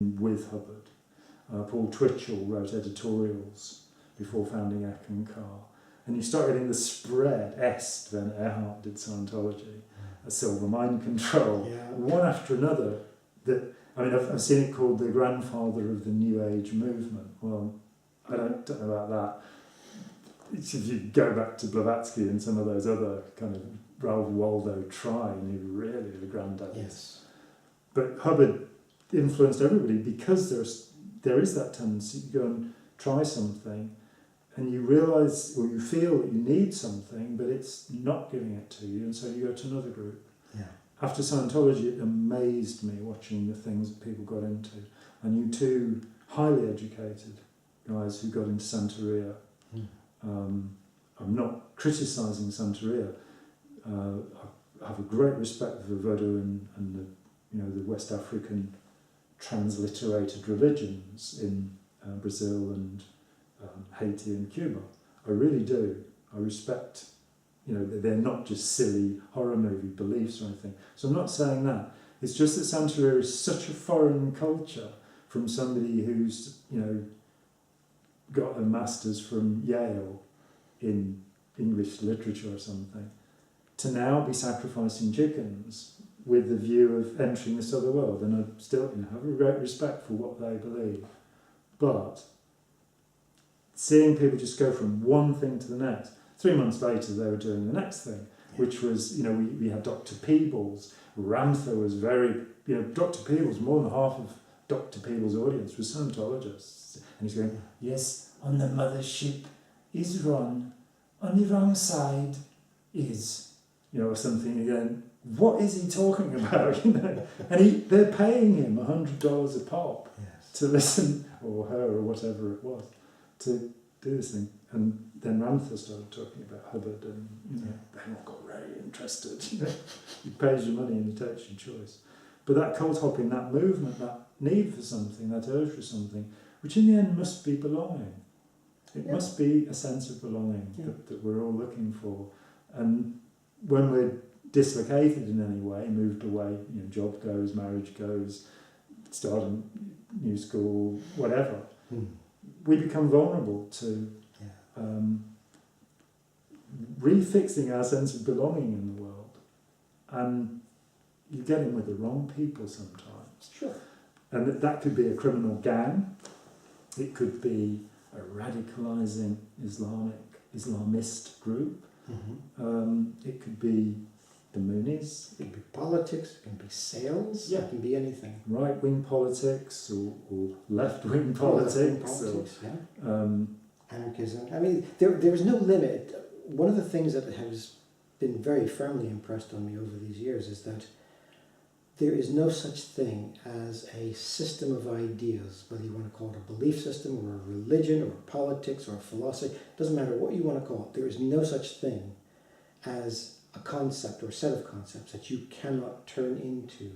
with Hubbard. Paul Twitchell wrote editorials before founding Eckankar. And you start getting the spread. Est, then Erhard did Scientology, a Silver Mind Control, one after another. That I've seen it called the grandfather of the New Age movement. Well, I don't know about that. If you go back to Blavatsky and some of those other kind of Ralph Waldo Trine, who really are the granddaddies. Yes. But Hubbard influenced everybody because there is that tendency to go and try something, and you realise or you feel that you need something, but it's not giving it to you, and so you go to another group. Yeah. After Scientology, it amazed me watching the things that people got into. I knew two highly educated guys who got into Santeria. I'm not criticising Santeria. I have a great respect for Vodou and the West African transliterated religions in Brazil and Haiti and Cuba. I really do. I respect, they're not just silly horror movie beliefs or anything. So I'm not saying that. It's just that Santeria is such a foreign culture from somebody who's, got a master's from Yale in English literature or something, to now be sacrificing chickens with the view of entering this other world. And I still have a great respect for what they believe. But seeing people just go from one thing to the next, 3 months later they were doing the next thing, which was, we had Dr. Peebles. Ramtha was very, Dr. Peebles, more than half of Dr. Peebles' audience was Scientologists. And he's going, yes, on the mothership is Ron, on the wrong side is, or something again. What is he talking about? And they're paying him $100 a pop to listen, or her, or whatever it was, to do this thing. And then Ramtha started talking about Hubbard, and they all got very interested. He pays your money and he takes your choice. But that cult hopping, that movement, that need for something, that urge for something, which in the end must be belonging. It must be a sense of belonging that we're all looking for. And when we're dislocated in any way, moved away, job goes, marriage goes, start a new school, whatever, we become vulnerable to refixing our sense of belonging in the world. And you get in with the wrong people sometimes. Sure. And that could be a criminal gang. It could be a radicalising Islamist group. It could be the Moonies. It can be politics, it can be sales, it can be anything. Right-wing politics or left-wing politics. Anarchism. There is no limit. One of the things that has been very firmly impressed on me over these years is that there is no such thing as a system of ideas, whether you want to call it a belief system or a religion or politics or a philosophy, doesn't matter what you want to call it, there is no such thing as a concept or a set of concepts that you cannot turn into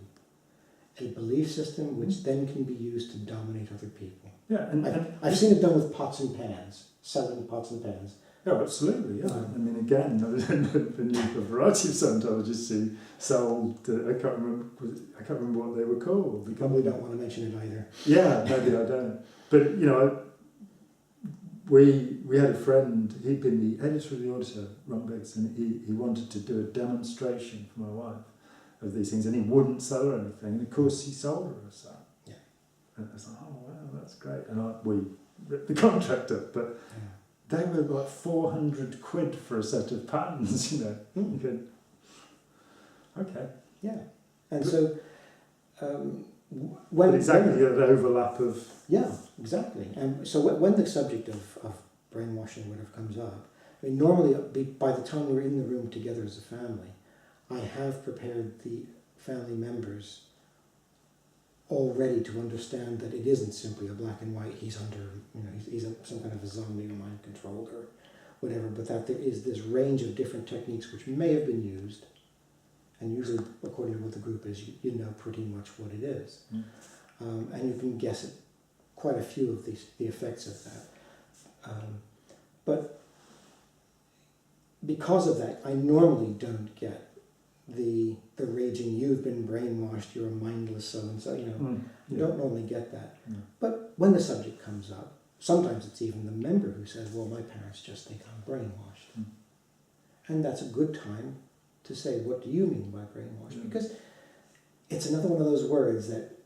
a belief system which then can be used to dominate other people. Yeah, I've seen it done with pots and pans, selling pots and pans. Yeah, absolutely, yeah. Again, the new variety of Scientologists who sold, I can't remember what they were called. You probably don't want to mention it either. Yeah, maybe I don't. But, we had a friend, he'd been the editor of the Auditor, Ron Biggs, and he wanted to do a demonstration for my wife of these things, and he wouldn't sell her anything, and of course he sold her that. Yeah. And I was like, oh wow, that's great. And we ripped the contract up, but they were like 400 quid for a set of patterns, You could, okay. Yeah. And so but exactly that overlap of... Yeah, exactly. And so when the subject of brainwashing or whatever comes up, normally by the time we're in the room together as a family, I have prepared the family members already to understand that it isn't simply a black and white, he's under, he's some kind of a zombie or mind controlled or whatever, but that there is this range of different techniques which may have been used, and usually according to what the group is, you know pretty much what it is. And you can guess at quite a few of the effects of that. But because of that, I normally don't get the raging, you've been brainwashed, you're a mindless so-and-so, you know. You don't normally get that. Yeah. But when the subject comes up, sometimes it's even the member who says, well, my parents just think I'm brainwashed. Mm. And that's a good time to say, what do you mean by brainwashed? Yeah. Because it's another one of those words that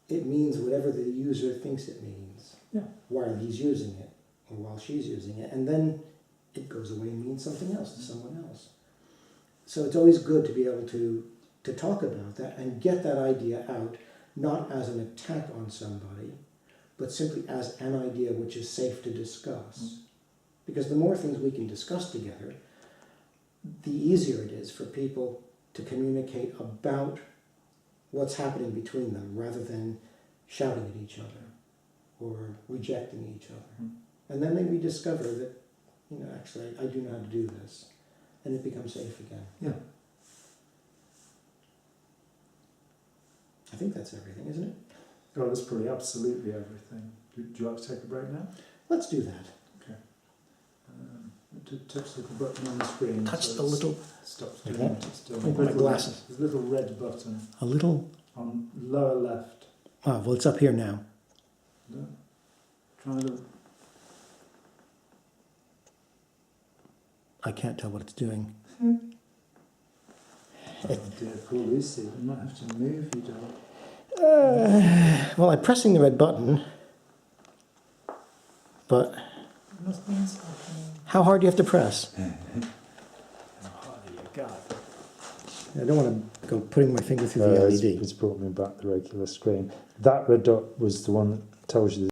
it means whatever the user thinks it means while he's using it or while she's using it. And then it goes away and means something else to someone else. So it's always good to be able to talk about that and get that idea out, not as an attack on somebody, but simply as an idea which is safe to discuss. Because the more things we can discuss together, the easier it is for people to communicate about what's happening between them rather than shouting at each other or rejecting each other. And then maybe discover that, you know, actually I do know how to do this, and it becomes safe again. Yeah. I think that's everything, isn't it? Oh, that's probably absolutely everything. Do you like to take a break now? Let's do that. Touch the little button on the screen. Touch so the little... Stops Like doing that? it. It's still Let me put my glasses. There's a little red button A little... on lower left. Ah, well, it's up here now. Look. Try the... I can't tell what it's doing. Oh dear, poor Lucy. We might have to move you, darling. Well, I'm pressing the red button, but Must mean something. how hard do you have to press? How hard you got? I don't want to go putting my finger through the LED. It's brought me back the regular screen. That red dot was the one that tells you